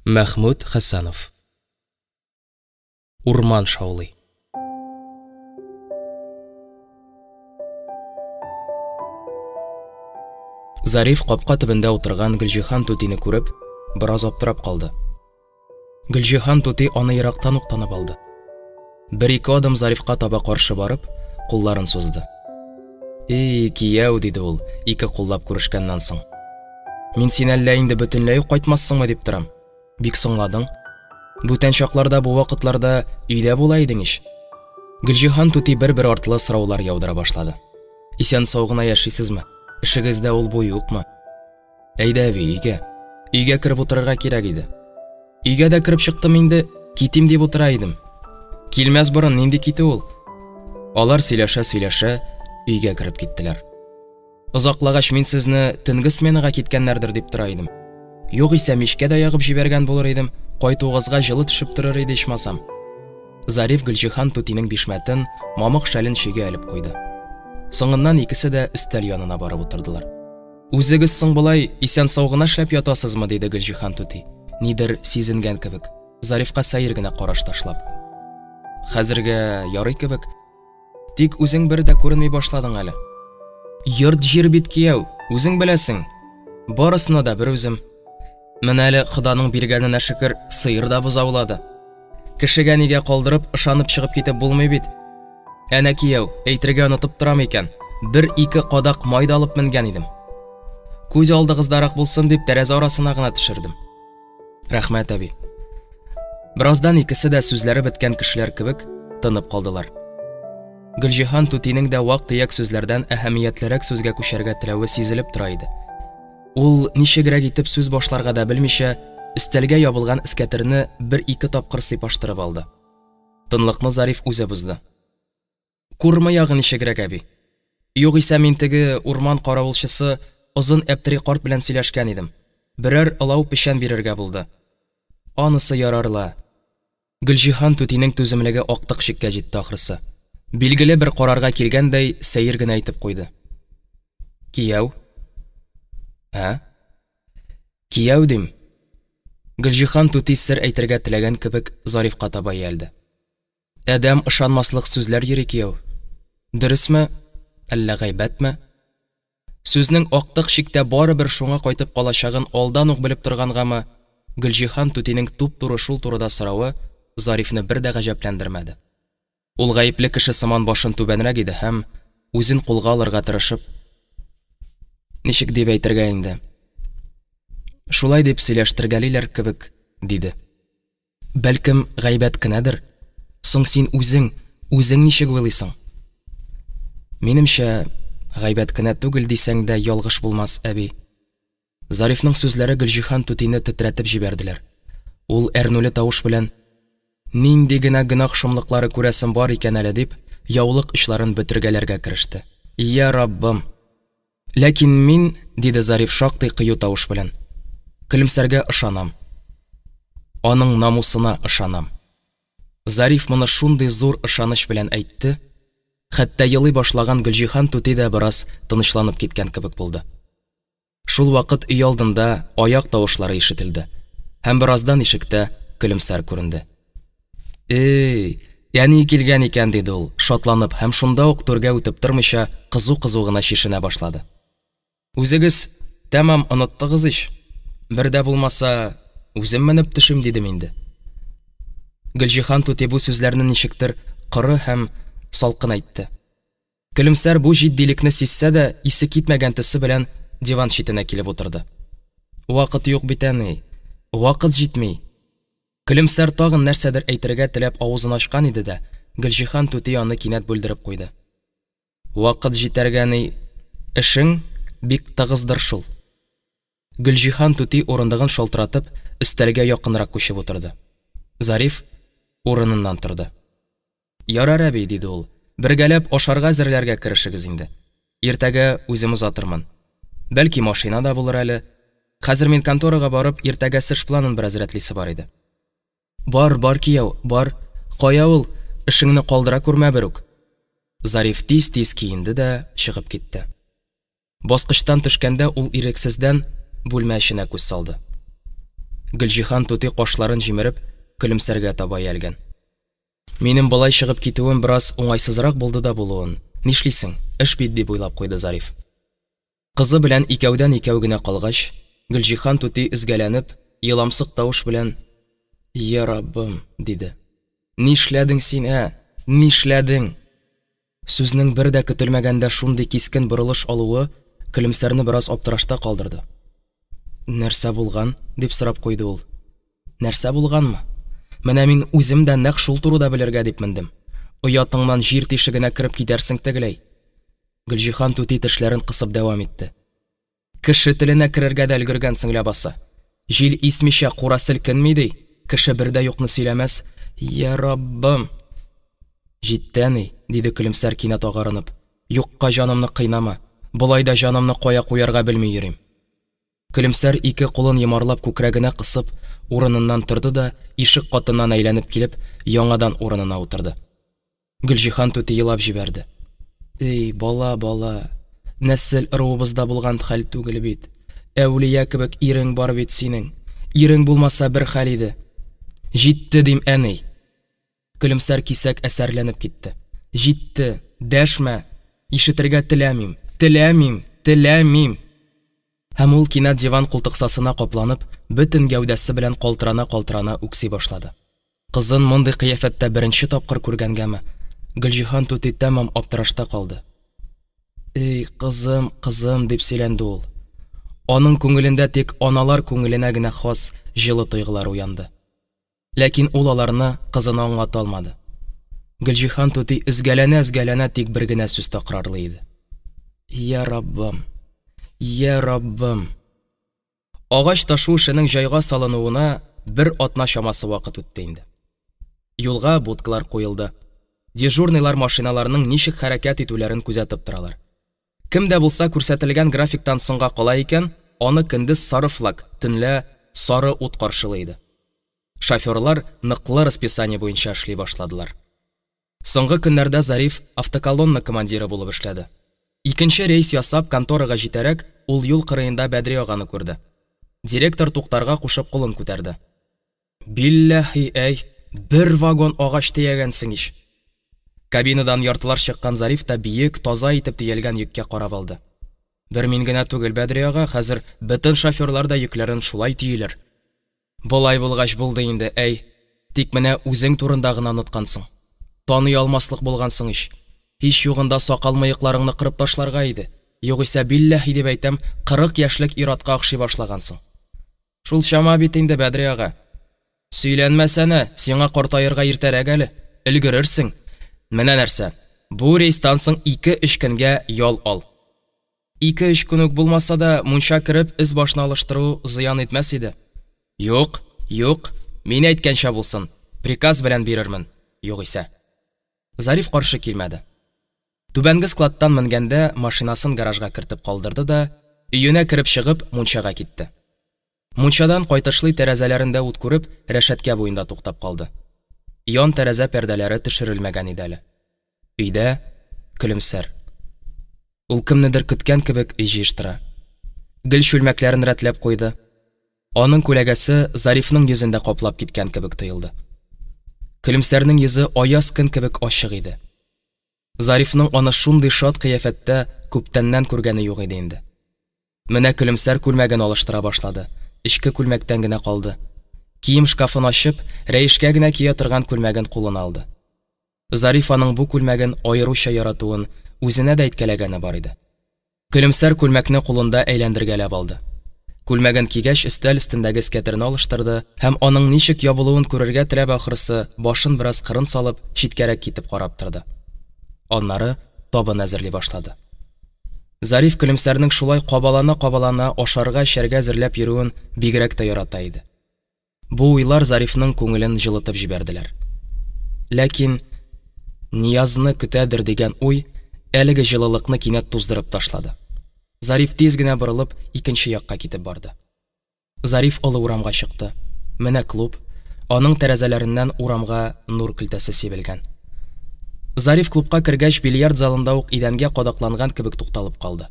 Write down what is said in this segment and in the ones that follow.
Мәхмүт Хәсәнов. Урман шаулый. Зариф капка төбендә утырган Гөлҗиһан түтине күреп, бераз аптырап калды. Гөлҗиһан түти аны ерактан ук танып алды. Бер-ике адым Зарифка таба каршы барып, кулларын сузды. "Эй, кияү", диде ул, ике куллап күрешкәннән соң. "Мин син әллә инде бөтенләй үк кайтмассыңмы дип торам. Бик соңладың. Бүтән чакларда бу вакытларда өйдә була идең ич." Гөлҗиһан түти бер-бер артлы сораулар яудыра башлады. "Исән-сау гына яшисезме? Ишегездә ул бу юкмы? Әйдә өйгә. Өйгә кирип утырырга кирәк иде. Өйгә дә кирип чыктым инде, китим дип утыра идем. Килмәс борын нинди ките ул?" Алар сөйләшә-сөйләшә өйгә кирип киттеләр. "Озаклагач мин сезне төнге сменага киткәннәрдер дип тора идем. Югыйсә мичкә дә ягып җибәргән булыр идем, кайтуыгызга җылы төшеп торыр иде ичмасам." Зариф Гөлҗиһан түтинең бишмәтен, мамык шәлен чөйгә элеп куйды. Соңыннан икесе дә өстәл янына барып утырдылар. "Үзегез соң булай исән-сау гына эшләп ятасызмы?" диде Гөлҗиһан түти, нидер сизенгән кебек, Зарифка сәер генә караш ташлап. "Хәзергә ярый кебек. Тик үзең бер дә күренми башладың әле. Йорт җир бит кияү, үзең беләсең. Барысына да бер үзем. Менә әле Ходаның биргәненә шөкер, сыер да бозаулады. Кешегә нигә калдырып, ышанып чыгып китеп булмый бит. Әнә кияү, әйтергә онытып торам икән. Бер-ике кадак май да алып менгән идем. Күз алдыгыздарак булсын дип тәрәзә арасына гына төшердем." "Рәхмәт, әби." Бераздан икесе дә сүзләре беткән кешеләр кебек тынып калдылар. Гөлҗиһан түтинең дә вак-төяк сүзләрдән әһәмиятлерәк сүзгә күчәргә теләве сизелеп тора иде. Ул ничегрәк итеп сүз башларга да белмичә, өстәлгә ябылган искәтерне бер-ике тапкыр сыйпаштырып алды. Тынлыкны Зариф үзе бозды. "Күрме ягы ничегрәк, әби? Югыйсә мин теге урман каравылчысы озын Әптери карт белән сөйләшкән идем. Берәр ылау печән бирергә булды. Анысы ярарлы." Гөлҗиһан түтинең түземлеге актык чиккә җитте ахрысы. Билгеле бер карарга килгәндәй сәер генә әйтеп куйды. "Кияү?" "Кияү дим." Гөлҗиһан түти сер әйтергә теләгән кебек Зарифка таба ялды. "Әдәм ышанмаслык сүзләр йөри кияү. Дөресме, әллә гайбәтме?" Сүзнең актык чиктә барыбер шуңа кайтып калачагын алдан ук белеп торгангамы, Гөлҗиһан түтинең туп-туры шул турыда соравы Зарифны бер дә гаҗәпләндермәде. Ул гаепле кеше сыман башын түбәнрәк иде һәм үзен кулга алырга тырышып, "Ничек дип әйтергә инде? Шулай дип сөйләштергәлиләр кебек", диде. "Бәлкем гайбәт кенәдер. Соң син үзең ничек уйлыйсың?" "Минемчә, гайбәт кенә түгел дисәң дә ялгыш булмас, әби." Зарифның сүзләре Гөлҗиһан түтине тетрәтеп җибәрделәр. Ул әрнүле тавыш белән, "Нинди генә гөнаһ шомлыклары күрәсем бар икән әле" дип, яулык эшләрен бетергәләргә кереште. "Я Раббым. Ләкин мин", диде Зариф шактый кыю тавыш белән, "көлемсәргә ышанам. Аның намусына ышанам." Зариф моны шундый зур ышаныч белән әйтте, хәтта елый башлаган Гөлҗиһан түти дә бераз тынычланып киткән кебек булды. Шул вакыт өй алдында аяк тавышлары ишетелде, һәм бераздан ишектә көлемсәр күренде. "Эй, яни килгән икән", диде ул, шатланып, һәм шунда ук түргә үтеп тормыйча кызу-кызу гына чишенә башлады. "Үзегез тәмам оныттыгыз ич. Бер дә булмаса, үзем менеп төшим", дидем инде. Гөлҗиһан түти бу сүзләрне ничектер коры һәм салкын әйтте. Көлемсәр бу җитдилекне сизсә дә, исе китмәгән төсе белән диван читенә килеп утырды. "Вакыт юк бит әни. Вакыт җитми." Көлемсәр тагын нәрсәдер әйтергә теләп авызын ачкан иде дә, Гөлҗиһан түти аны кинәт бүлдереп куйды. "Вакыт җитәргә ни, эшең бик тыгыздыр шул." Гөлҗиһан түти урындыгын шалтыратып, өстәлгә якынрак күчеп утырды. Зариф урыныннан торды. "Ярар, әби", диде ул. "Бергәләп ашарга әзерләргә керешегез инде. Иртәгә үзем узатырмын. Бәлки машина да булыр әле. Хәзер мин конторага барып, иртәгә эш планын бераз рәтлисе бар иде." Бар кияү, бар. Кая ул? Эшеңне калдыра күрмә бер үк." Зариф тиз-тиз киенде дә чыгып китте. Баскычтан төшкәндә ул ирексездән бүлмә эченә күз салды. Гөлҗиһан түти кашларын җимереп, көлемсәргә таба ялган. Минем болай чыгып китүем бераз уңайсызрак булды да булуын. Нишлисең? Эш бит дип уйлап куйды Зариф. Кызы белән икәүдән икәү генә калгач, Гөлҗиһан түти изгәләнеп, еламсык тавыш белән "Я Раббым" диде. Нишләдең син, Нишләдең? Сүзнең бер дә көтелмәгәндә шундый кискен борылыш алуы көлемсәрне бераз аптырашта калдырды. Нәрсә булган? Дип сорап куйды ул. Нәрсә булганмы? Менә мин үзем дә нәкъ шул турыда белергә дип мендем. Оятыңнан җир тишегенә кереп китәрсең тегеләй. Гөлҗиһан түти тешләрен кысып дәвам итте. Кеше теленә керергә дә өлгергәнсең ләбаса. Җил исмичә кура селкенми ди. Кеше бердә юкны сөйләмәс. Я Раббым. Җиттәни, диде көлемсәр кинәт агарынып. Юкка җанымны кыйнама. Болай да җанымны кая куярга белми йөрим. Көлемсәр ике кулын йомарлап күкрәгенә кысып, урыныннан торды да, ишек катыннан әйләнеп килеп, яңадан урынына утырды. Гөлҗиһан түти елап җибәрде. Эй, бала, нәсел ырыубызда булган хәл түгел бит. Әүлия кебек ирең бар бит синең. Ирең булмаса бер хәл иде. Җитте дим, әни. Көлемсәр кисәк әсәрләнеп китте. Җитте, дәшмә. Ишетергә теләмим. Һәм ул кинәт диван култыксасына капланып, бөтен гәүдәсе белән калтырана үкси башлады. Кызын мондый кыяфәттә беренче тапкыр күргәнгәме, Гөлҗиһан түти тәмам аптырашта калды. Эй, кызым, дип сөйләнде ул. Аның күңелендә тик аналар күңеленә генә хас җылы тойгылар уянды. Ләкин ул аларны кызына аңлата алмады. Гөлҗиһан түти изгәләнә тик бер генә сүз такрарлый иде. Я Раббым. Агач ташу эшенең җайга салынуына бер атна чамасы вакыт үтте инде. Юлга будкалар куелды. Дежурныйлар машиналарның ничек хәрәкәт итүләрен күзәтеп торалар. Кем дә булса күрсәтелгән графиктан соңга кала икән, аны көндез сары флаг, төнлә сары ут каршылый иде. Шоферлар ныклы расписание буенча эшли башладылар. Соңгы көннәрдә Зариф автоколонна командиры булып эшләде. Икенче рейс ясап конторага җитәрәк, ул юл кырыенда Бәдри аганы күрде. Директор туктарга кушып кулын күтәрде. Билләһи, бер вагон агач тиягәнсең ич. Кабинадан яртылар чыккан Зариф та биек, таза итеп тиелгән йөккә карап алды. Бер мин генә түгел Бәдри ага, хәзер бөтен шоферлар да йөкләрен шулай тиелер. Болай булгач булды инде, тик менә үзең турында гына оныткансың. Таный алмаслык булгансың ич. Һич югында сакал-мыекларыңны кырып ташларга иде. Югыйсә билләһи дип әйтәм, 40 яшьлек иратка охшый башлагансың. Шул чама бит инде Бәдри ага. Сөйләнмәсәне, сиңа картаерга иртәрәк әле. Өлгерерсең. Менә нәрсә? Бу рейстан соң 2-3 көнгә ял ал. 2-3 көн үк булмаса да, мунча кереп из башына алыштыру зыян итмәс иде. Юк, мин әйткәнчә булсын. Приказ белән бирермен. Югыйсә. Зариф каршы килмәде. Түбәнге складтан менгәндә машинасын гаражга кертеп калдырды да, өенә кереп чыгып, мунчага китте. Мунчадан кайтышлый тәрәзәләрендә ут күреп, рәшәткә буенда туктап калды. Ян тәрәзә пәрдәләре төшерелмәгән иде әле. Өйдә көлемсәр. Ул кемнедер көткән кебек җыештыра. Гөл чүлмәкләрен рәтләп куйды. Аның күләгәсе Зарифның йөзендә каплап киткән кебек тоелды. Көлемсәрнең йөзе аяз көн кебек ачык иде. Зарифның аны шундый шат кыяфәттә күптәннән күргәне юк иде инде. Менә көлемсәр күлмәген алыштыра башлады. Ичке күлмәктән генә калды. Кием шкафын ачып, рәешкә генә кия торган күлмәген кулына алды. Зариф аның бу күлмәген аеруча яратуын үзенә дә әйткәләгәне бар иде. Көлемсәр күлмәкне кулында әйләндергәләп алды. Күлмәген кигәч, өстәл өстендәге скәтерне алыштырды һәм аның ничек ябылуын күрергә теләп ахрысы, башын бераз кырын салып, читкәрәк китеп карап торды. Аннары табын әзерли башлады. Зариф көлемсәрнең шулай кабалана ашарга, эчәргә әзерләп йөрүен бигрәк тә ярата иде. Бу уйлар Зарифның күңелен җылытып җибәрделәр. Ләкин Ниязны көтәдер дигән уй әлеге җылылыкны кинәт туздырып ташлады. Зариф тиз генә борылып, икенче якка китеп барды. Зариф олы урамга чыкты. Менә клуб, аның тәрәзәләреннән урамга нур көлтәсе сибелгән. Зариф клубка кергәч, бильярд залында ук идәнгә кадакланган кебек тукталып калды.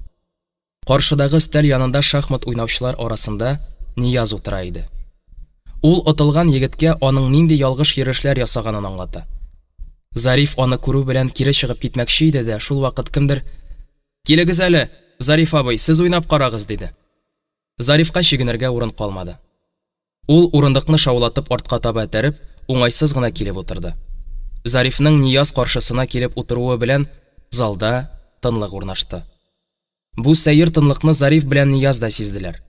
Каршыдагы өстәл янында шахмат уйнаучылар арасында Нияз утыра иде. Ул отылган егеткә аның нинди ялгыш йөрешләр ясаганын аңлата. Зариф аны күрү белән кире чыгып китмәкче иде дә, шул вакыт кемдер: "Килегез әле, Зариф абый, сез уйнап карагыз", диде. Зарифка чигенергә урын калмады. Ул урындыкны шаулатып артка таба тәреп, уңайсыз гына килеп утырды. Зарифның Нияз каршысына килеп утыруы белән залда тынлык урнашты. Бу сәер тынлыкны Зариф белән Нияз да сизделәр.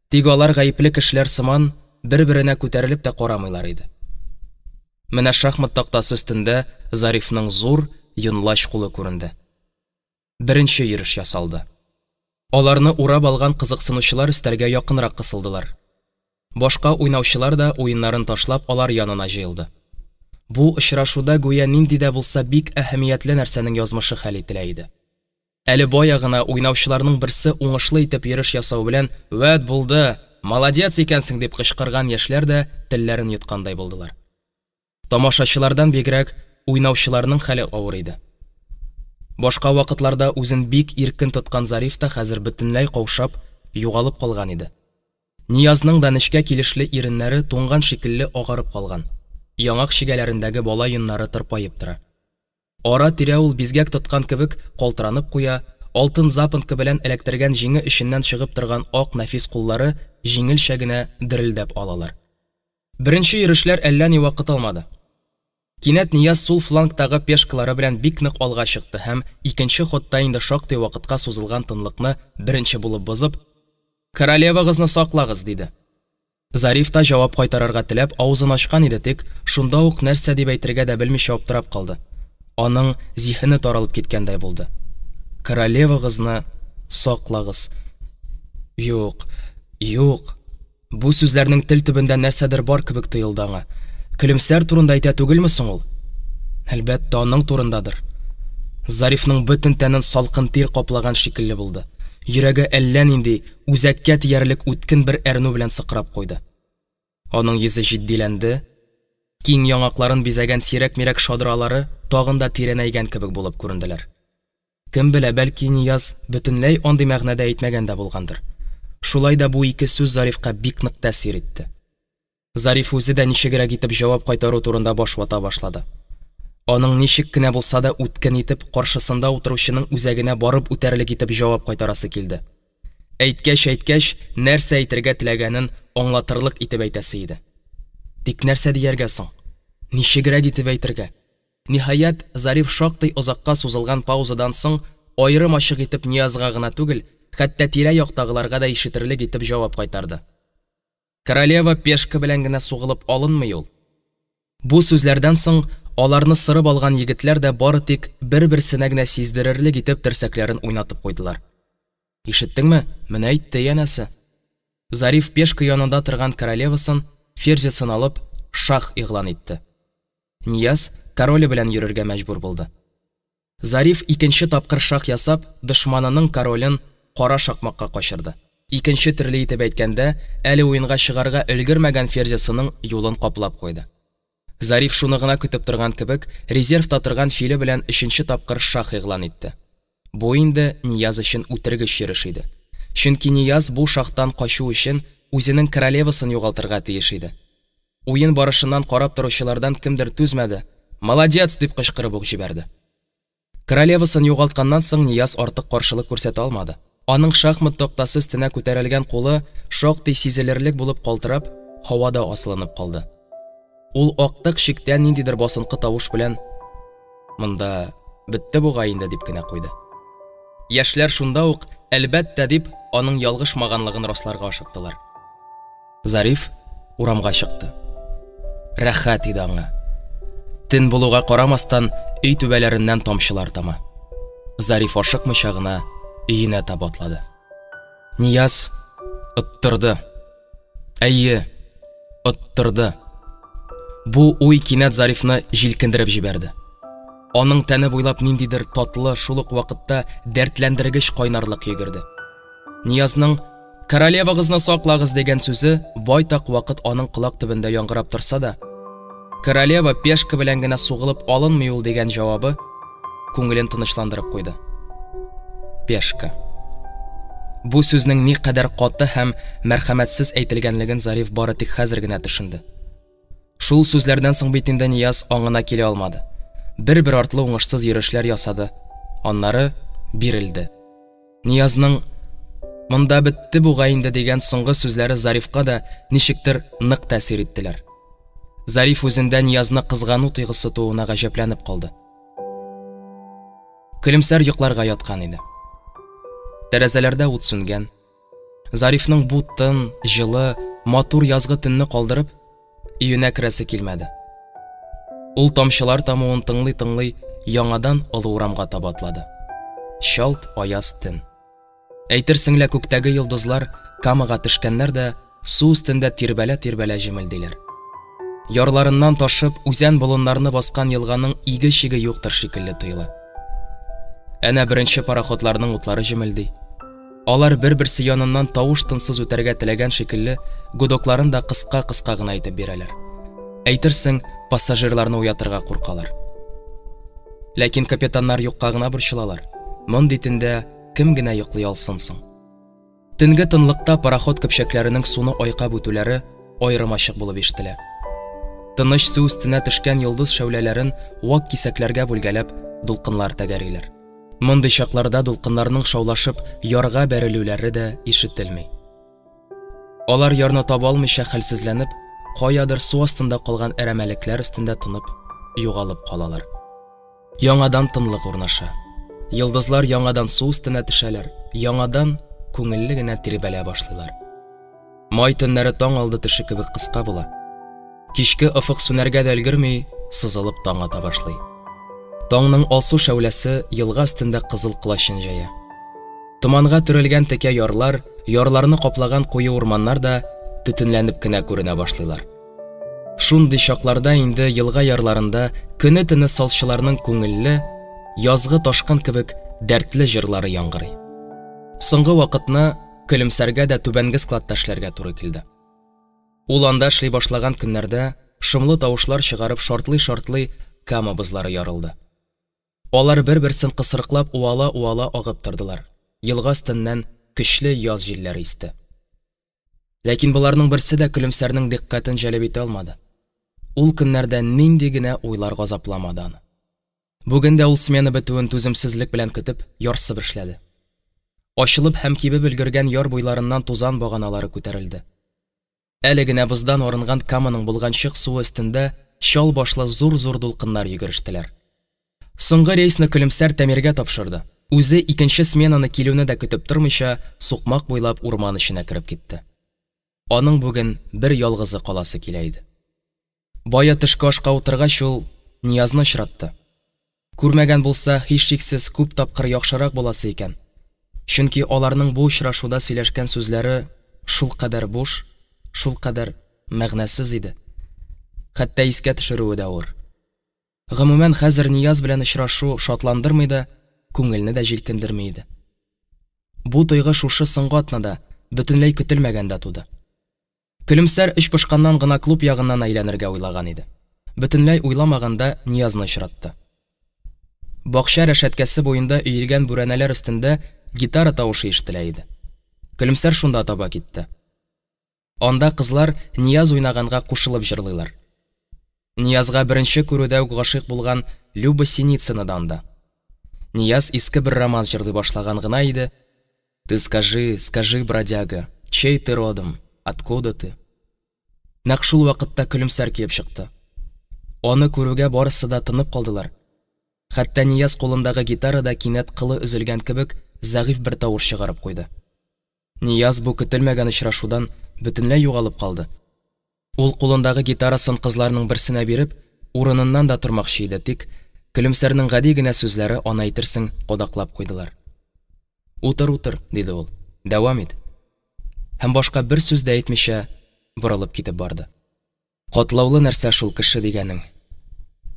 Тик алар гаепле кешеләр сыман бер-беренә күтәрелеп тә карамыйлар иде. Менә шахмат тактасы өстендә Зарифның зур, йонлач кулы күренде. Беренче йөреш ясалды. Аларны урап алган кызыксынучылар өстәлгә якынрак кысылдылар. Башка уйнаучылар да уеннарын ташлап алар янына җыелды. Бу очрашуда гүя нинди дә булса бик әһәмиятле нәрсәнең язмышы хәл ителә иде. Әле бая гына уйнаучыларның берсе уңышлы итеп йөреш ясау белән "Вәт булды, молодец икәнсең" дип кычкырган яшьләр дә телләрен йоткандай булдылар. Тамашачылардан бигрәк уйнаучыларның хәле авыр иде. Башка вакытларда үзен бик иркен тоткан Зариф та хәзер бөтенләй каушап, югалып калган иде. Ниязның да нечкә килешле иреннәре туңган шикелле агарып калган. Яңак шигәләрендәге бала йоннары тырпаеп тора. Ара-тирә ул бизгәк тоткан кебек калтыранып куя, алтын запонка белән эләктергән җиңе эченнән чыгып торган ак нәфис куллары җиңелчә генә дерелдәп алалар. Беренче йөрешләр әллә ни вакыт алмады. Кинәт Нияз сул флангтагы пешкалары белән бик нык алга чыкты һәм икенче ходта инде шактый вакытка сузылган тынлыкны беренче булып бозып, "Королевагызны саклагыз", диде. Зариф та җавап кайтарырга теләп авызын ачкан иде, тик шунда ук нәрсә дип әйтергә дә белмичә аптырап калды. Аның зиһене таралып киткәндәй булды. "Королевагызны саклагыз". Юк, юк. Бу сүзләрнең тел төбендә нәрсәдер бар кебек тоелды аңа. Көлемсәр турында әйтә түгелме соң ул? Әлбәттә, аның турындадыр. Зарифның бөтен тәнен салкын тир каплаган шикелле булды. Йөрәге әллә нинди үзәккә тиярлек үткен бер әрнү белән сыкрап куйды. Аның йөзе җитдиләнде, киң яңакларын бизәгән сирәк-мирәк шадралары тагын да тирәнәйгән кебек булып күренделәр. Кем белә, бәлки Нияз бөтенләй андый мәгънәдә әйтмәгән дә булгандыр. Шулай да бу ике сүз Зарифка бик нык тәэсир итте. Зариф үзе дә ничегрәк итеп җавап кайтару турында баш вата башлады. Аның ничек кенә булса да үткен итеп каршысында утыручының үзәгенә барып үтәрлек итеп җавап кайтарасы килде. Әйткәч, нәрсә әйтергә теләгәнен аңлатырлык итеп әйтәсе иде. Тик нәрсә дияргә соң? Ничегрәк итеп әйтергә? Ниһаять, Зариф шактый озакка сузылган паузадан соң аерым ачык итеп Ниязга гына түгел, хәтта тирә-яктагыларга да ишетерлек итеп җавап кайтарды. "Королева пешка белән генә сугылып алынмый ул". Бу сүзләрдән соң аларны сырып алган егетләр дә бары тик бер-берсенә генә сиздерерлек итеп терсәкләрен уйнатып куйдылар. "Ишеттеңме? Менә әйтте янәсе". Зариф пешка янында торган королевасын, ферзясын алып, шах игълан итте. Нияз короле белән йөрергә мәҗбүр булды. Зариф икенче тапкыр шах ясап, дошманының королен кара шакмакка качырды. Икенче төрле итеп әйткәндә, әле уенга чыгарга өлгермәгән ферзясының юлын каплап куйды. Зариф шуны гына көтеп торган кебек, резервта торган филе белән өченче тапкыр шах игълан итте. Бу инде Нияз өчен үтергеч йөреш иде. Чөнки Нияз бу шахтан качу өчен үзенең королевасын югалтырга тиеш иде. Уен барышыннан карап торучылардан кемдер түзмәде, "Молодец" дип кычкырып ук җибәрде. Королевасын югалтканнан соң Нияз артык каршылык күрсәтә алмады. Аның шахмат тактасы өстенә күтәрелгән кулы шактый сизелерлек булып калтырап, һавада асылынып калды. Ул актык шиктән ниндидер басынкы тавыш белән "Монда бетте бугай инде" дип кенә куйды. Яшьләр шунда ук әлбәттә дип аның ялгышмаганлыгын расларга ашыктылар. Зариф урамга чыкты. Рәхәт иде аңа. Төн булуга карамастан өй түбәләреннән тамчылар тама. Зариф ашыкмыйча гына өенә таба атлады. Нияз оттырды. Әйе, оттырды. Бу уй кинәт Зарифны җилкендереп җибәрде. Аның тәне буйлап ниндидер татлы, шул ук вакытта дәртләндергеч кайнарлык йөгерде. Ниязның "Королевагызны саклагыз" дигән сүзе байтак вакыт аның кулак төбендә яңгырап торса да, "Королева пешка белән генә сугылып алынмый ул" дигән җавабы күңелен тынычландырып куйды. Пешка. Бу сүзнең ни кадәр каты һәм мәрхәмәтсез әйтелгәнлеген Зариф бары тик хәзер генә төшенде. Шул сүзләрдән соң бит инде Нияз аңына килә алмады. Бер артлы уңышсыз йөрешләр ясады. Аннары бирелде. Ниязның «Монда бетте бугай инде» дигән соңгы сүзләре Зарифка да ничектер нык тәэсир иттеләр. Зариф үзендә Ниязны кызгану тойгысы тууына гаҗәпләнеп калды. Көлемсәр йокларга яткан иде. Тәрәзәләрдә ут сүнгән. Зарифның бу тын, җылы, матур язгы төнне калдырып, өенә керәсе килмәде. Ул тамчылар тамуын тыңлый-тыңлый яңадан олы урамга таба атлады. Шалт аяз төн. Әйтерсең лә күктәге йолдызлар камага төшкәннәр дә су өстендә тирбәлә-тирбәлә җимелдиләр. Ярларыннан ташып, үзән болыннарны баскан елганың иге-чиге юктыр шикелле тоела. Әнә беренче пароходларның утлары җимелди. Алар бер-берсе яныннан тавыш-тынсыз үтәргә теләгән шикелле гудокларын да кыска-кыска гына әйтеп бирәләр. Әйтерсең, пассажирларны уятырга куркалар. Ләкин капитаннар юкка гына борчылалар. Мондый төндә кем генә йоклый алсын соң? Төнге тынлыкта пароход көпчәкләренең суны айкап үтүләре аерым ачык булып ишетелә. Тыныч су өстенә төшкән йолдыз шәүләләрен вак кисәкләргә бүлгәләп дулкынлар тәгәриләр. Мондый чакларда дулкыннарның шаулашып ярга бәрелүләре дә ишетелми. Алар ярны таба алмыйча хәлсезләнеп, каядыр су астында калган әрәмәлекләр өстендә тынып, югалып калалар. Яңадан тынлык урнаша. Йолдызлар яңадан су өстенә төшәләр, яңадан күңелле генә тирбәлә башлыйлар. Май төннәре таң алды төше кебек кыска була. Кичке офык сүнәргә дә өлгерми, сызылып таң ата башлый. Таңның алсу шәүләсе елга өстендә кызыл кылачын җая. Томанга төрелгән текә ярлар, ярларны каплаган куе урманнар да төтенләнеп кенә күренә башлыйлар. Шундый чакларда инде елга ярларында көне-төне салчыларның күңелле, язгы ташкын кебек дәртле җырлары яңгырый. Соңгы вакытны көлемсәргә дә түбәнге складта эшләргә туры килде. Ул анда эшли башлаган көннәрдә шомлы тавышлар чыгарып шартлый-шартлый кама бызлары ярылды. Алар бер-берсен кысрыклап уала-уала агып тордылар. Елга өстеннән көчле яз җилләре исте. Ләкин буларның берсе дә көлемсәрнең диккатен җәлеп итә алмады. Ул көннәрдә нинди генә уйлар газапламады аны. Бүген дә ул смена бетүен түземсезлек белән көтеп, ярсып эшләде. Ачылып һәм кибеп өлгергән яр буйларыннан тузан баганалары күтәрелде. Әле генә быздан арынган каманың булганчык суы өстендә чал башлы зур-зур дулкыннар йөгерештеләр. Соңгы рейсны көлемсәр Тәмиргә тапшырды. Үзе икенче сменаны килүне дә көтеп тормыйча, сукмак буйлап урман эченә кереп китте. Аның бүген бер ялгызы каласы килә иде. Бая төшке ашка утыргач ул Ниязны очратты. Күрмәгән булса, һичшиксез күп тапкыр яхшырак буласы икән. Чөнки аларның бу очрашуда сөйләшкән сүзләре шул кадәр буш, шул кадәр мәгънәсез иде. Хәтта искә төшерүе дә авыр. Гомумән хәзер Нияз белән очрашу шатландырмый да, күңелне дә җилкендерми иде. Бу тойгы шушы соңгы атнада бөтенләй көтелмәгәндә туды. Көлемсәр эш пошканнан гына клуб ягыннан әйләнергә уйлаган иде. Бөтенләй уйламаганда Ниязны очратты. Бакча рәшәткәсе буенда өелгән бүрәнәләр өстендә гитара тавышы ишетелә иде. Көлемсәр шунда таба китте. Анда кызлар Нияз уйнаганга кушылып җырлыйлар. Ниязга беренче күрүдә үк гашыйк булган Люба Синицына да анда. Нияз иске бер роман җырлый башлаган гына иде. Ты скажи, скажи, бродяга, чей ты родом, откуда ты? Нәкъ шул вакытта Көлемсәр килеп чыкты. Аны күрүгә барысы да тынып калдылар. Хәтта Нияз кулындагы гитара да кинәт кылы өзелгән кебек зәгыйфь бер тавыш чыгарып куйды. Нияз бу көтелмәгән очрашудан бөтенләй югалып калды. Ул кулындагы гитарасын кызларның берсенә биреп, урыныннан да тормакчы иде, тик Көлемсәрнең гади генә сүзләре аны әйтерсең кадаклап куйдылар. Утыр, утыр, диде ул. Дәвам ит. Һәм башка бер сүз дә әйтмичә борылып китеп барды. Катлаулы нәрсә шул кеше дигәнең.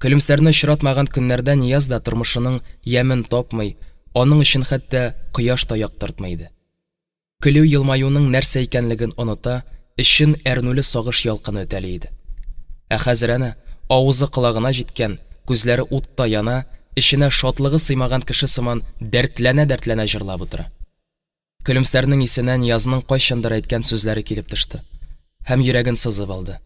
Көлемсәрне очратмаган көннәрдә Нияз да тормышының ямен тапмый, аның өчен хәтта кояш та яктыртмый иде. Көлү елмаюның нәрсә икәнлеген оныта, өчен әрнүле сагыш ялкыны үтәли иде. Ә хәзер әнә авызы колагына җиткән, күзләре утта яна, эченә шатлыгы сыймаган кеше сыман дәртләнә-дәртләнә җырлап утыра. Көлемсәрнең исенән язның кайчандыр әйткән сүзләре килеп төште һәм йөрәген сызып алды.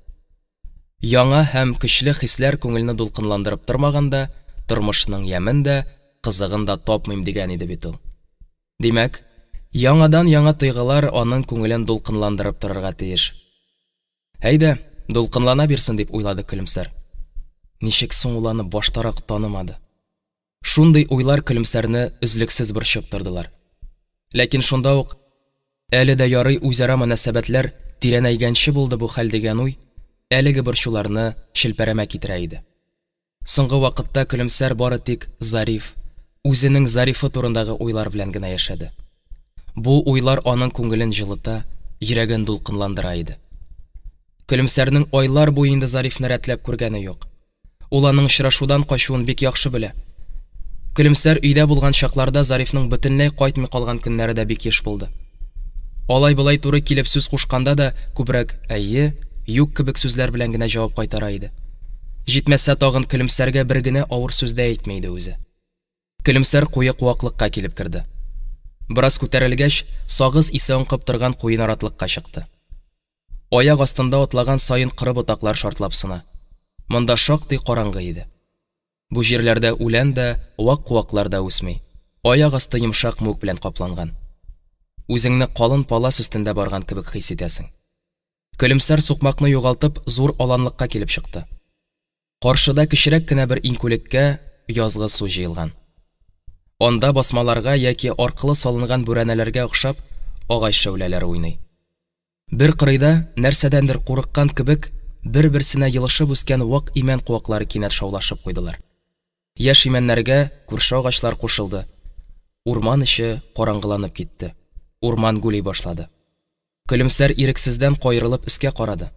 Яңа һәм көчле хисләр күңелне дулкынландырып тормаганда, тормышның ямен дә, кызыгын да тапмыйм дигән иде бит ул. Димәк, яңадан яңа тойгылар аның күңелен дулкынландырып торырга тиеш. Әйдә, дулкынлана бирсен дип уйлады Көлемсәр. Ничек соң ул аны баштарак танымады? Шундый уйлар Көлемсәрне үзлексез борчып тордылар. Ләкин шунда ук, әле дә ярый үзара мөнәсәбәтләр тирәнәйгәнче булды бу хәл дигән уй, әлеге борчуларны шелпәрәмә китерә иде. Соңгы вакытта Көлемсәр бары тик Зариф, үзенең Зарифы турындагы уйлар белән генә яшәде. Бу уйлар аның күңелен җылыта, йөрәген дулкынландыра иде. Көлемсәрнең айлар буе инде Зарифны рәтләп күргәне юк. Ул аның очрашудан качуын бик яхшы белә. Көлемсәр өйдә булган чакларда Зарифның бөтенләй кайтмый калган көннәре дә бик еш булды. Алай-болай туры килеп сүз кушканда да күбрәк әйе, юк кебек сүзләр белән генә җавап кайтара иде. Җитмәсә тагын Көлемсәргә бер генә авыр сүз дә әйтмәй иде үзе. Көлемсәр куе куаклыкка килеп керде. Бераз күтәрелгәч, сагыз исе аңкып торган куен аратлыкка чыкты. Аяк астында атлаган сайын кыры ботаклар шартлап сына. Монда шактый караңгы иде. Бу җирләрдә үлән дә, вак куаклар да үсми. Аяк асты йомшак мүк белән капланган. Үзеңне калын палас өстендә барган кебек хис итәсең. Көлемсәр сукмакны югалтып, зур аланлыкка килеп чыкты. Каршыда кечерәк кенә бер инкүлеккә язгы су җыелган. Анда басмаларга яки аркылы салынган бүрәнәләргә охшап агач шәүләләре уйный. Бер кырыйда нәрсәдәндер курыккан кебек бер-берсенә йылышып үскән вак имән куаклары кинәт шаулашып куйдылар. Яшь имәннәргә күрше агачлар кушылды. Урман эче караңгыланып китте. Урман гүли башлады. Көлемсәр ирексездән кайрылып искә карады.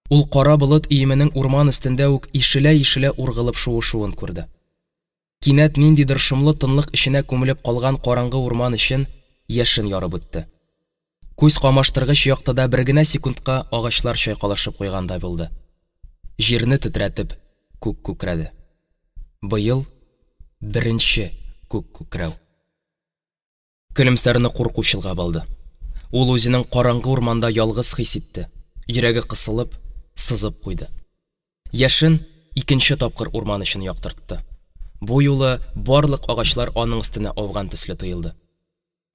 Ул кара болыт иеменең урман өстендә үк ишелә-ишелә ургылып шуышуын күрде. Кинәт ниндидер шомлы тынлык эченә күмелеп калган караңгы урман өчен яшен ярып үтте. Күз камаштыргыч яктыда бер генә секундка агачлар чайкалышып куйгандай булды. Җирне тетрәтеп күк күкрәде. Быел беренче күк күкрәү. Көлемсәрне куркучылга балды. Ул үзенең караңгы урманда ялгыз хис итте. Йөрәге кысылып, сызып куйды. Яшен икенче тапкыр урман өчен яктыртты. Бу юлы барлык агачлар аның өстенә авган төсле тоелды.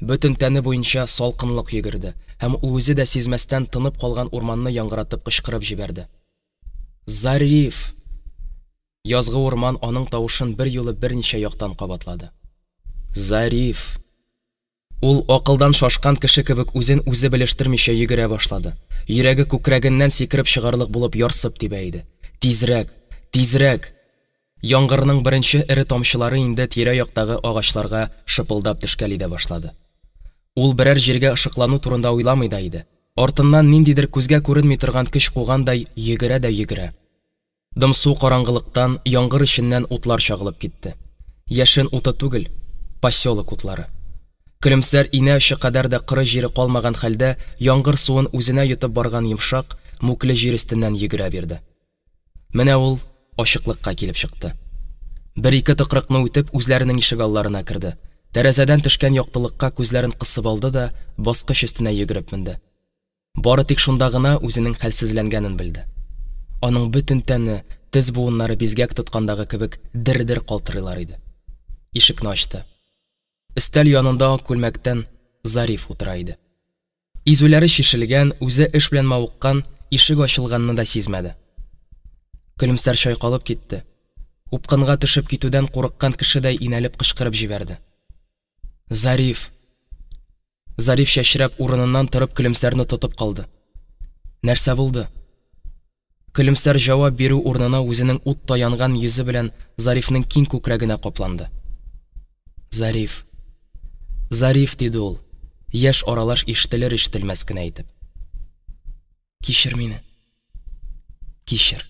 Бөтен тәне буенча салкынлык йөгерде, һәм ул үзе дә сизмәстән тынып калган урманны яңгыратып кычкырып җибәрде. Зариф! Язгы урман аның тавышын бер юлы берничә яктан кабатлады. Зариф! Ул акылдан шашкан кеше кебек үзен үзе белештермичә йөгерә башлады. Йөрәге күкрәгеннән сикереп чыгарлык булып ярсып тибә иде. Тизрәк, тизрәк! Яңгырның беренче эре тамчылары инде тирә-яктагы агачларга шыпылдап төшкәли дә башлады. Ул берәр җиргә ышыклану турында уйламый да иде. Артыннан ниндидер күзгә күренми торган көч кугандай йөгерә дә йөгерә. Дымсу караңгылыктан яңгыр эченнән утлар чагылып китте. Яшен уты түгел, поселок утлары. Көлемсәр инә очы кадәр дә кыры җире калмаган хәлдә яңгыр суын үзенә йотып барган йомшак, мүкле җир өстеннән йөгерә бирде. Менә ул ачыклыкка килеп чыкты. Бер-ике тыкрыкны үтеп үзләренең ишек алларына керде. Тәрәзәдән төшкән яктылыкка күзләрен кысып алды да баскыч өстенә йөгереп менде. Бары тик шунда гына үзенең хәлсезләнгәнен белде. Аның бөтен тәне, тез буыннары бизгәк тоткандагы кебек дер-дер калтырыйлар иде. Ишекне ачты. Өстәл янында күлмәктән Зариф утыра иде. Изүләре шишелгән, үзе эш белән мавыккан, ишек ачылганны да сизмәде. Көлемсәр чайкалып китте. Упкынга төшеп китүдән курыккан кешедәй инәлеп кычкырып җибәрде. Зариф! Зариф чәчрәп урыныннан торып Көлемсәрне тотып калды. Нәрсә булды? Көлемсәр җавап бирү урынына үзенең ут таянган йөзе белән Зарифның киң күкрәгенә капланды. Зариф! Зариф диде ул, яшь аралаш ишетелер-ишетелмәс кенә итеп. Кичер мине. Кичер.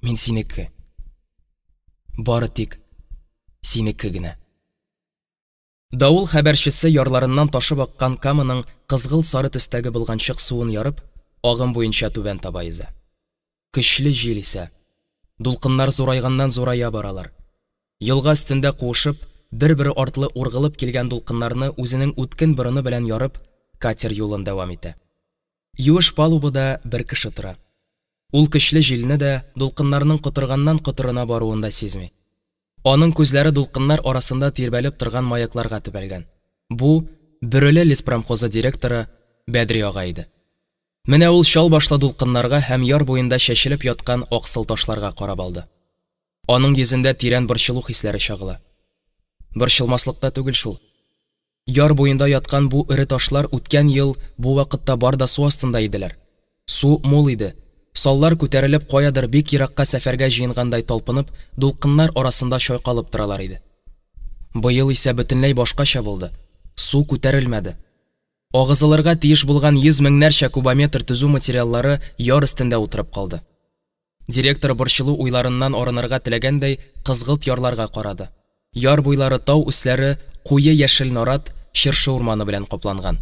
Мин синеке. Бары тик синеке генә. Давыл хәбәрчесе ярларыннан ташып аккан каманың кызгыл сары төстәге булганчык суын ярып, агым буенча түбән таба изә. Көчле җил исә, дулкыннар зурайганнан зурая баралар. Елга өстендә куышып, бер-бер артлы ургылып килгән дулкыннарны үзенең үткен борыны белән ярып, катер юлын дәвам итә. Юеш палубада бер кеше тора. Ул көчле җилне дә дулкыннарның котырганнан котырына баруында сизми. Аның күзләре дулкыннар арасында тирбәлеп торган маякларга төбәлгән. Бу Бөреле леспромхозы директоры Бәдри ага иде. Менә ул шал башлы дулкыннарга һәм яр буенда шәшелеп яткан аксыл ташларга карап алды. Аның йөзендә тирән борчылу хисләре чагыла. Борчылмаслыкта түгел шул. Яр буенда яткан бу ире ташлар үткән ел бу вакытта бар да су астында иделәр. Су мул иде. Саллар күтәрелеп каядыр бик еракка сәфәргә җыенгандай талпынып, дулкыннар арасында шайкалып торалар иде. Быел исә бөтенләй башкача булды. Су күтәрелмәде. Агызылырга тиеш булган 100 меңнәрчә кубометр төзү материаллары яр өстендә утырып калды. Директор борчылу уйларыннан арынырга теләгәндәй кызгылт ярларга карады. Яр буйлары тау үсләре куе яшел нарат, ширше урманы белән капланган.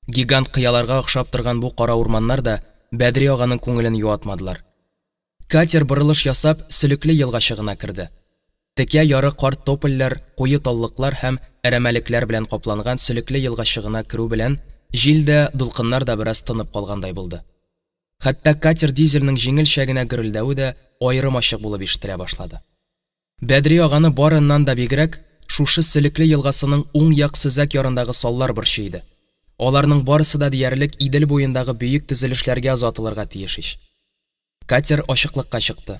Гигант кыяларга охшап торган бу кара урманнар да Бәдри аганың күңелен юатмадылар. Катер борылыш ясап, сөлекле елга чыгына керде. Текә яры карт топольләр, куе таллыклар һәм әрәмәлекләр белән капланган сөлекле елга чыгына керү белән җилдә дулкыннар да бераз тынып калгандай булды. Хәтта катер дизельнең җиңелчә генә гөрелдәве дә аерым ачык булып ишетелә башлады. Бәдри аганы барыннан да бигрәк шушы сөлекле елгасының уң як сөзәк ярындагы саллар борчый иде. Аларның барысы да диярлек Идел буендагы бөек төзелешләргә озатылырга тиеш. Катер ачыклыкка чыкты.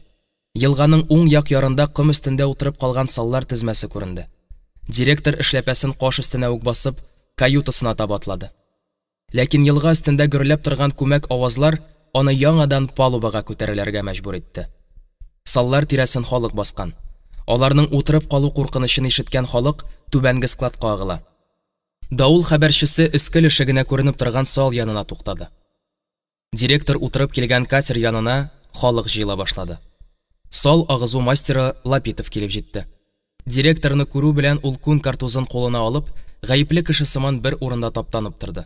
Елганың уң як ярында ком өстендә утырып калган саллар тезмәсе күренде. Директор эшләпәсен каш өстенә үк басып, каютасына таба атлады. Ләкин елга өстендә гөрләп торган күмәк авазлар аны яңадан палубага күтәрелергә мәҗбүр итте. Саллар тирәсен халык баскан. Аларның утырып калу куркынычын ишеткән халык түбәнге складка агыла. Даул хәбәрчесе өскел ишегенә күренеп торган сал янына туктады. Директор утырып килгән катер янына халык җыела башлады. Сал агызу мастеры Лапитов килеп җитте. Директорны күрү белән ул күн картузын кулына алып, гаепле кеше сыман бер урында таптанып торды.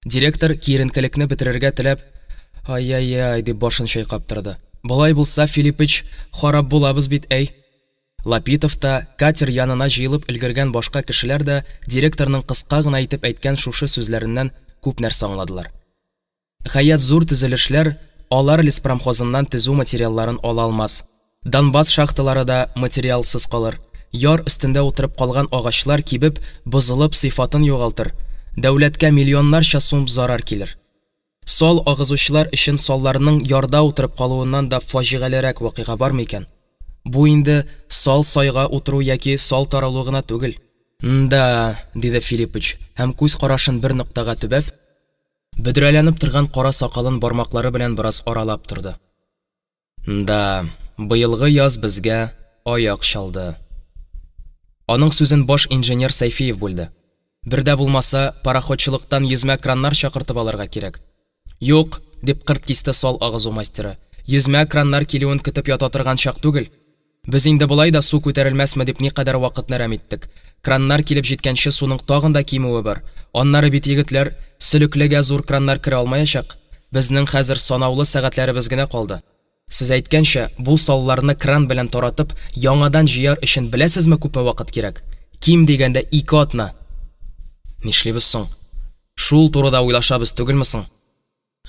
Директор киеренкелекне бетерергә теләп, ай-ай-ай дип башын чайкап торды. Булай булса, Филиппич, харап булабыз бит, әй. Лапитов та, катер янына җыелып өлгергән башка кешеләр дә директорның кыска гына итеп әйткән шушы сүзләреннән күп нәрсә аңладылар. Хәят зур төзелешләр алар леспромхозыннан төзү материалларын ала алмас. Донбасс шахталары да материалсыз калыр. Яр өстендә утырып калган агачлар кибеп, бозылып сыйфатын югалтыр. Дәүләткә миллионнарча сум зарар килер. Сал агызучылар өчен салларның ярда утырып калуыннан да фаҗигалерәк вакыйга бармы икән? Бу инде сал сайга утыру яки сал таралу гына түгел. Да, диде Филиппич, һәм күз карашын бер ноктага төбәп, бөдрәләнеп торган кара сакалын бармаклары белән бераз аралап торды. Да, быелгы яз безгә аяк чалды. Аның сүзен баш инженер Сайфиев бүлде. Бердә булмаса, пароходчылыктан йөзмә краннар чакыртып алырга кирәк. Юк, дип кырт кисте сал агызу мастеры. Йөзмә краннар килүен көтеп ята торган чак түгел. Без инде булай да су күтәрелмәсме дип никадәр вакыт нәрәм иттек. Краннар килеп җиткәнче суның тагын да кимүе бар. Аннары бит егетләр сөлеклегә зур краннар керә алмаячак. Безнең хәзер санаулы сәгатьләребез генә калды. Сез әйткәнчә, бу салларны кран белән таратып, яңадан җыяр өчен беләсезме күпме вакыт кирәк? Ким дигәндә 2 атна. Нишлибез соң? Шул турыда уйлашабыз түгелме соң?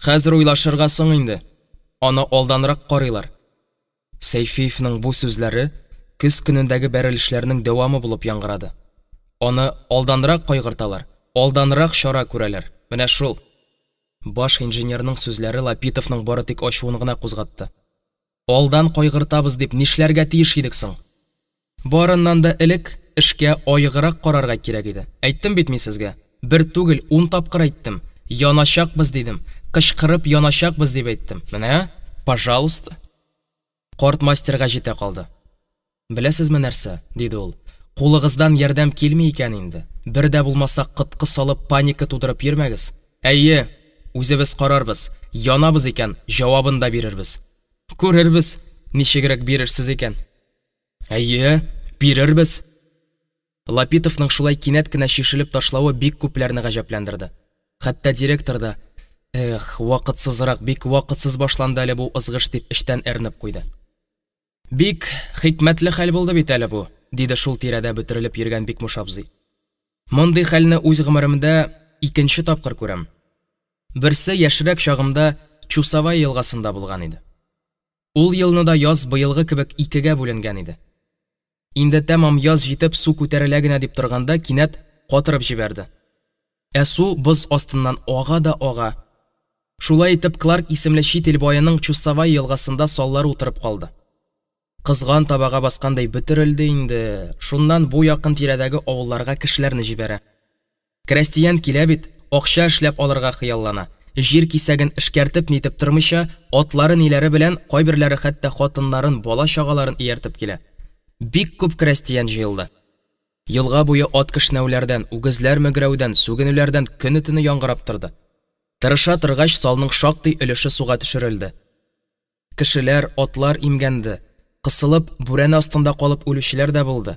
Хәзер уйлашырга соң инде. Аны алданрак карыйлар. Сайфиевның бу сүзләре көз көнендәге бәрелешләрнең дәвамы булып яңгырады. Аны алданрак кайгырталар, алданрак чара күрәләр. Менә шул. Баш инженерның сүзләре Лапитовның бары тик ачуын гына кузгатты. Алдан кайгыртабыз дип нишләргә тиеш идек соң? Барыннан да элек эшкә айгырак карарга кирәк иде. Әйттем бит мин сезгә. Бер түгел 10 тапкыр әйттем. Янашакбыз дидем. Кычкырып янашакбыз дип әйттем. Менә, пожалуйста. Карт мастерга җитә калды. Беләсезме нәрсә? Диде ул. Кулыгыздан ярдәм килми икән инде. Бер дә булмаса кыткы салып паника тудырып йөрмәгез. Әйе, үзебез карарбыз. Янабыз икән, җавабын да бирербез. Күрербез, ничегрәк бирерсез икән. Әйе, бирербез. Лапитовның шулай кинәт кенә шишелеп ташлавы бик күпләрне гаҗәпләндерде. Хәтта директор да, вакытсызрак, бик вакытсыз башланды әле бу ызгыш дип эштән әрнеп куйды. Бик хикмәтле хәл булды бит әле бу. диде шул тирәдә бөтерелеп йөргән Бикмуш абзый. Мондый хәлне үз гомеремдә икенче тапкыр күрәм. Берсе яшьрәк чагымда Чусовай елгасында булган иде. Ул елны да яз быелгы кебек икегә бүленгән иде. Инде тәмам яз җитеп су күтәрелә генә дип торганда кинәт катырып җибәрде. Су боз астыннан ага да ага. Шулай итеп Кларк исемле чит ил байының Чусовай елгасында саллар утырып калды. Кызган табага баскандай бөтерелде инде. Шуннан бу якын тирәдәге авылларга кешеләрне җибәрә. Крестьян килә бит, акча эшләп алырга хыяллана. Җир кисәген эшкәртеп нитеп тормыйча, атлары ниләре белән кайберләре хәтта хатыннарын, бала чагаларын ияртеп килә. Бик күп крестьян җыелды. Елга буе ат кешнәүләрдән, үгезләр мөгрәүдән, сүгенүләрдән көне-төне яңгырап торды. Тырыша торгач салның шактый өлеше суга төшерелде. Кешеләр, атлар имгәнде. Кысылып, бүрәнә астында калып үлүчеләр дә булды.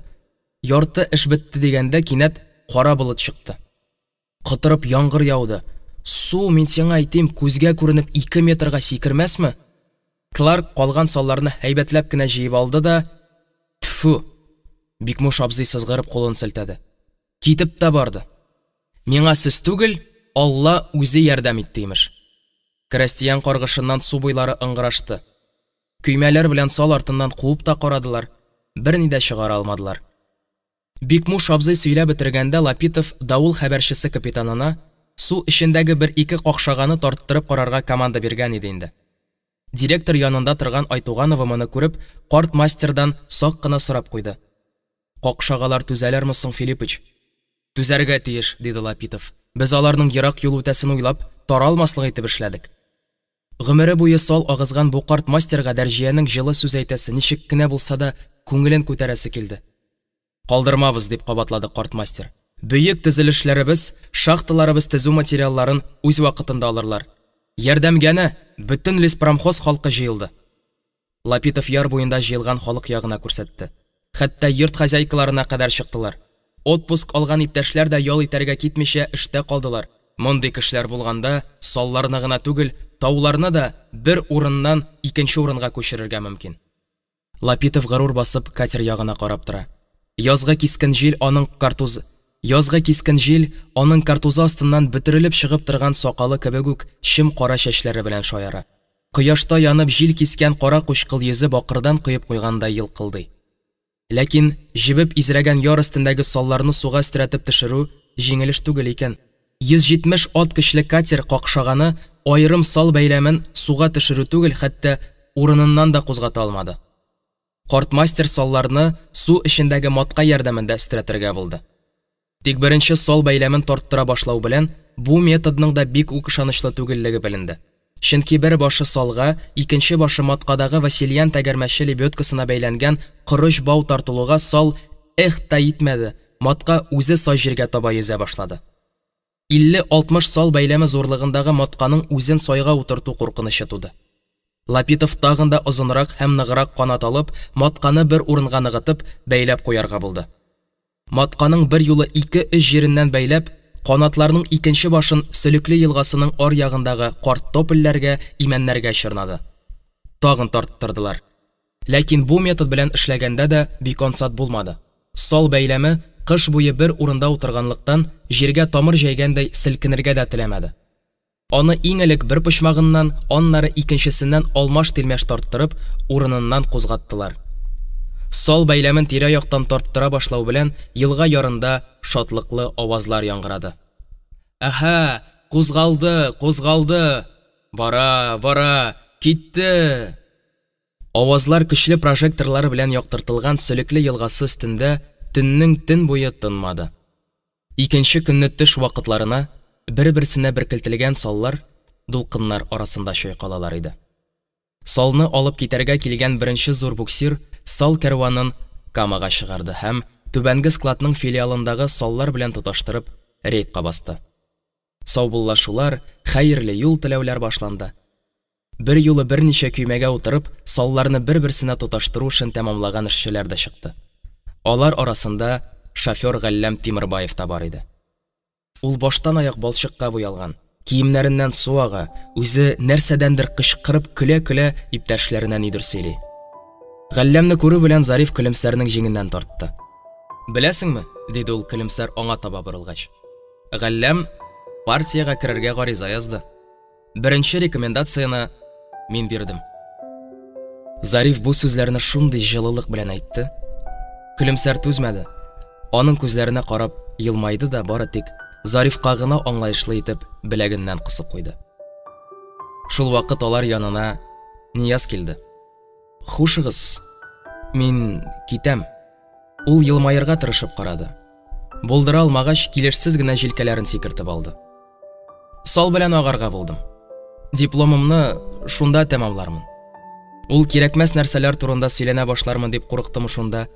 Ярты эш бетте дигәндә кинәт кара булыт чыкты. Кытырып яңгыр яуды. Су, мин сиңа әйтим, күзгә күренеп 2 метрга сикермәсме? Кларк калган салларны һәйбәтләп кенә җыеп алды да, тфу! Бикмуш абзый сызгырып кулын селтәде. Китеп тә барды. Миңа сез түгел, Алла үзе ярдәм итте имеш. Крестьян каргышыннан су буйлары ыңгырашты. Көймәләр белән сал артыннан куып та карадылар. Берни дә чыгара алмадылар. Бикмуш абзый сөйләп бетергәндә Лапитов давыл хәбәрчесе капитанына су эчендәге бер-ике какшаганы тарттырып карарга команда биргән иде инде. Директор янында торган Айтуганова моны күреп, карт мастердан сак кына сорап куйды. Какшагалар түзәләрме соң, Филиппич? Түзәргә тиеш, диде Лапитов. Без аларның ерак юл үтәсен уйлап, таралмаслык итеп эшләдек. Гомере буе сал агызган бу карт мастерга Дәрҗиянең җылы сүз әйтәсе ничек кенә булса да күңелен күтәрәсе килде. Калдырмабыз, дип кабатлады карт мастер. Бөек төзелешләребез, шахталарыбыз төзү материалларын үз вакытында алырлар. Ярдәмгәне бөтен леспромхоз халкы җыелды. Лапитов яр буенда җыелган халык ягына күрсәтте. Хәтта йорт хозяйкаларына кадәр чыктылар. Отпуск алган иптәшләр дә ял итәргә китмичә эштә калдылар. Мондый кешеләр булганда салларны гына түгел, тауларны да бер урыннан икенче урынга күчерергә мөмкин. Лапитов горур басып катер ягына карап тора. Язгы кискен җил аның картузы астыннан бөтерелеп чыгып торган сакалы кебек үк чим кара чәчләре белән шаяра. Кояшта янып җил кискән кара кучкыл йөзе бакырдан куеп куйгандай йылкылдый. Ләкин җибеп изрәгән яр өстендәге салларны суга өстерәтеп төшерү җиңелеш түгел икән. 170 ат көчле катер какшаганы айрым сал бәйләмен суга төшерү түгел, хәтта урыныннан да кузгата алмады. Картмастер салларны су эчендәге матка ярдәмендә өстерәтергә булды. Тик беренче сал бәйләмен тарттыра башлау белән бу методның да бик үк ышанычлы түгеллеге беленде. Чөнки бер башы салга, икенче башы маткадагы Васильян тәгәрмәче лебедкасына бәйләнгән корыч бау тартылуга сал та итмәде. Матка үзе сай җиргә таба йөзә башлады. 50-60 сал бәйләме зурлыгындагы матканың үзен сайга утырту куркынычы туды. Лапитов тагын да озынрак һәм ныграк канат алып, матканы бер урынга ныгытып, бәйләп куярга булды. Матканың бер юлы 2-3 җиреннән бәйләп, канатларның икенче башын Сөлекле елгасының ар ягындагы карт топельләргә, имәннәргә чорнады. Тагын тарттырдылар. Ләкин бу метод белән эшләгәндә дә бик ансат булмады. Сал бәйләме кыш буе бер урында утырганлыктан җиргә тамыр җәйгәндәй селкенергә дә теләмәде. Аны иң элек бер почмагыннан, аннары икенчесеннән алмаш-тилмәш тарттырып, урыныннан кузгаттылар. Сал бәйләмен тирә-яктан тарттыра башлау белән елга ярында шатлыклы авазлар яңгырады. Аха, кузгалды. Бара, китте. Авазлар көчле прожекторлар белән яктыртылган Сөлекле елгасы өстендә төннең төн буе тынмады. Икенче көнне төш вакытларына бер-берсенә беркелтелгән саллар дулкыннар арасында чайкалалар иде. Салны алып китәргә килгән беренче зур буксир сал кәрванын Камага чыгарды һәм түбәнге складның филиалындагы саллар белән тоташтырып рейдка басты. Саубуллашулар, хәерле юл теләүләр башланды. Бер юлы берничә көймәгә утырып, салларны бер-берсенә тоташтыру эшен тәмамлаган эшчеләр дә чыкты. Алар арасында шофер Галләм Тимербаев та бар иде. Ул баштан аяк балчыкка буялган, киемнәреннән су ага, үзе нәрсәдәндер кычкырып көлә-көлә иптәшләренә нидер сөйли. Галләмне күрү белән Зариф көлемсәрнең җиңеннән тартты. Беләсеңме? Диде ул көлемсәр аңа таба борылгач. Галләм партияга керергә гариза язды. Беренче рекомендацияны мин бирдем. Зариф бу сүзләрне шундый җылылык белән әйтте. Көлемсәр түзмәде. Аның күзләренә карап елмайды да бары тик Зарифка гына аңлаешлы итеп беләгеннән кысып куйды. Шул вакыт алар янына Нияз килде. Хушыгыз, мин китәм. Ул елмаерга тырышып карады. Булдыра алмагач, килешсез генә җилкәләрен сикертеп алды. Сал белән агарга булдым. Дипломымны шунда тәмамлармын. Ул кирәкмәс нәрсәләр турында сөйләнә башлармын дип курыктым шунда,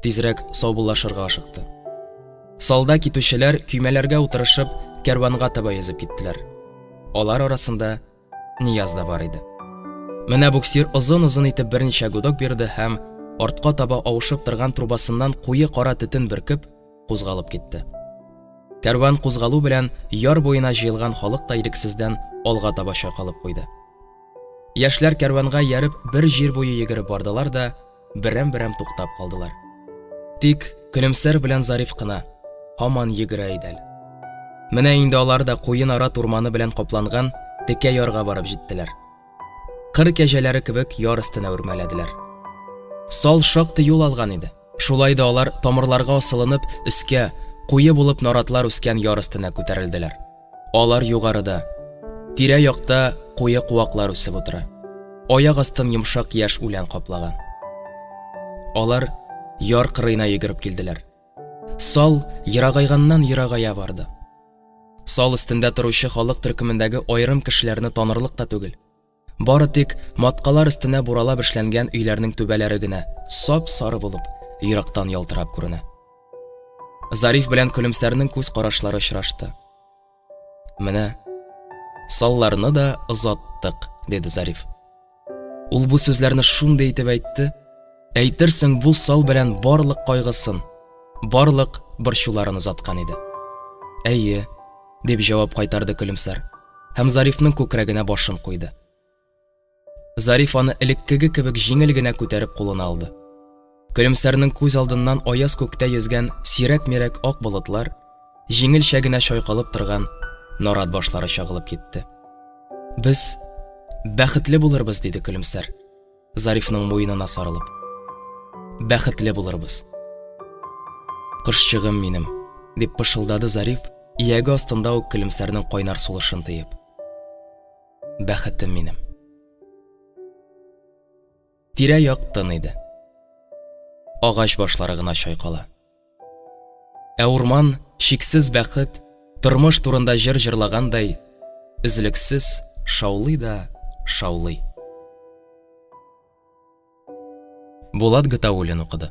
тизрәк саубуллашырга ашыкты. Салда китүчеләр көймәләргә утырышып, кәрванга таба йөзеп киттеләр. Алар арасында Нияз да бар иде. Менә буксир озын-озын итеп берничә гудок бирде һәм артка таба авышып торган трубасыннан куе кара төтен бөркеп, кузгалып китте. Кәрван кузгалу белән яр буена җыелган халык та ирексездән алга таба чайкалып куйды. Яшьләр кәрванга ярып бер җир буе йөгереп бардылар да берәм-берәм туктап калдылар. Тик көлемсәр белән Зариф кына һаман йөгерә иде. Менә инде алар да куен ара турманы белән капланган текә ярга барып җиттеләр. Кыр кәҗәләре кебек яр өстенә үрмәләделәр. Сал шактый юл алган иде. Шулай да алар тамырларга асылынып, өскә, куе булып наратлар үскән яр өстенә күтәрелделәр. Алар югарыда, тирә-якта куе куаклар үсеп утыра. Аяк астын йомшак яшь үлән каплаган. Алар яр кырыена йөгереп килделәр. Сал ерагайганнан ерагая барды. Сал өстендә торучы халык төркемендәге айрым кешеләрне танырлык та түгел. Бары тик маткалар өстенә буралап эшләнгән өйләрнең түбәләре генә сап-сары булып, ерактан ялтырап күренә. Зариф белән көлемсәрнең күз карашлары очрашты. Менә салларны да озаттык, диде Зариф. Ул бу сүзләрне шундый итеп әйтте, әйтерсең бу сал белән барлык кайгысын, барлык борчуларын озаткан иде. Әйе, дип җавап кайтарды көлемсәр, һәм Зарифның күкрәгенә башын куйды. Зариф аны элеккеге кебек җиңел генә күтәреп кулына алды. Көлемсәрнең күз алдыннан аяз күктә йөзгән сирәк-мирәк ак болытлар, җиңелчә генә чайкалып торган нарат башлары чагылып китте. Без бәхетле булырбыз, диде көлемсәр, Зарифның муенына сарылып. Бәхетле булырбыз. Кышчыгым минем, дип пышылдады Зариф, ияге астында ук көлемсәрнең кайнар сулышын тыеп. Бәхетем минем. Тирә-як тын иде. Агач башлары гына чайкала. Ә урман шиксез бәхет, тормыш турында җыр җырлагандай, үзлексез шаулый да шаулый. Булат Гатауллин укыды.